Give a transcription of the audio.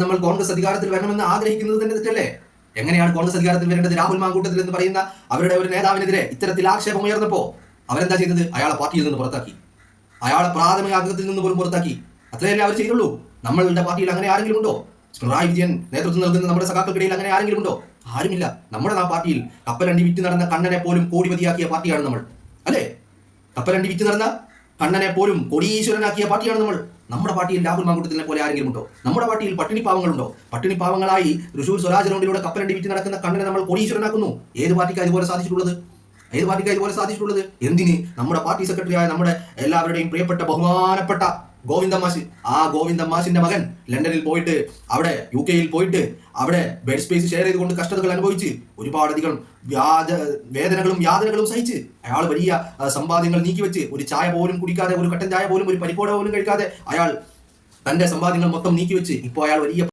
നമ്മൾ കോൺഗ്രസ് അധികാരത്തിൽ വരണമെന്ന് ആഗ്രഹിക്കുന്നത് തന്നെ തെറ്റല്ലേ? എങ്ങനെയാണ് കോൺഗ്രസ് അധികാരത്തിൽ വരേണ്ടത്? രാഹുൽ മാങ്കൂട്ടത്തിൽ എന്ന് പറയുന്ന അവരുടെ ഒരു നേതാവിനെതിരെ ഇത്തരത്തിൽ ആക്ഷേപം ഉയർന്നപ്പോ അവരെന്താ ചെയ്തത്? അയാളെ പാർട്ടിയിൽ നിന്ന് പുറത്താക്കി, അയാളെ പ്രാഥമിക അംഗത്തിൽ നിന്ന് പോലും പുറത്താക്കി. അത്രയല്ലേ അവർ ചെയ്തുള്ളൂ. നമ്മളുടെ പാർട്ടിയിൽ അങ്ങനെ ആരെങ്കിലും ഉണ്ടോ? പിണറായി വിജയൻ നേതൃത്വം നൽകുന്ന നമ്മുടെ സഖാക്കൾക്കിടയിൽ അങ്ങനെ ആരെങ്കിലും ഉണ്ടോ? ആരുമില്ല. നമ്മുടെ പാർട്ടിയിൽ കപ്പലണ്ടി വിറ്റ് നടന്ന കണ്ണനെ പോലും കോടിപതിയാക്കിയ പാർട്ടിയാണ് നമ്മൾ, അല്ലേ? കപ്പലണ്ടി വിറ്റ് നടന്ന കണ്ണനെ പോലും കോടീശ്വരനാക്കിയ പാർട്ടിയാണ് നമ്മൾ. നമ്മുടെ പാർട്ടിയിൽ രാഹുൽ മാങ്കൂട്ടത്തിനെ പോലെ ആരെങ്കിലും ഉണ്ടോ? നമ്മുടെ പാർട്ടിയിൽ പട്ടിണി പാവങ്ങളുണ്ടോ? പട്ടിണി പാവങ്ങളായി തൃശ്ശൂർ സ്വരാജ് റൗണ്ടിലൂടെ കപ്പലണ്ടി വിറ്റ് നടക്കുന്ന കണ്ണനെ നമ്മൾ കോടീശ്വരനാക്കുന്നു. ഏത് പാർട്ടിക്കാണ് ഇതുപോലെ സാധിച്ചിട്ടുള്ളത്? എന്തിന്? നമ്മുടെ പാർട്ടി സെക്രട്ടറിയായ നമ്മുടെ എല്ലാവരുടെയും പ്രിയപ്പെട്ട ബഹുമാനപ്പെട്ട ഗോവിന്ദൻ മാഷ്, ആ ഗോവിന്ദൻ മാഷിന്റെ മകൻ ലണ്ടനിൽ പോയിട്ട് അവിടെ UK-യിൽ പോയിട്ട് അവിടെ ബെഡ് സ്പേസ് ഷെയർ ചെയ്തുകൊണ്ട് കഷ്ടതകൾ അനുഭവിച്ച് ഒരുപാടധികം വേദനകളും യാതനകളും സഹിച്ച് അയാൾ വലിയ സമ്പാദ്യങ്ങൾ നീക്കിവെച്ച് ഒരു ചായ പോലും കുടിക്കാതെ, ഒരു കട്ടൻ ചായ പോലും, ഒരു പരിപ്പോട പോലും കഴിക്കാതെ അയാൾ തന്റെ സമ്പാദ്യങ്ങൾ മൊത്തം നീക്കിവെച്ച് ഇപ്പോൾ അയാൾ വലിയ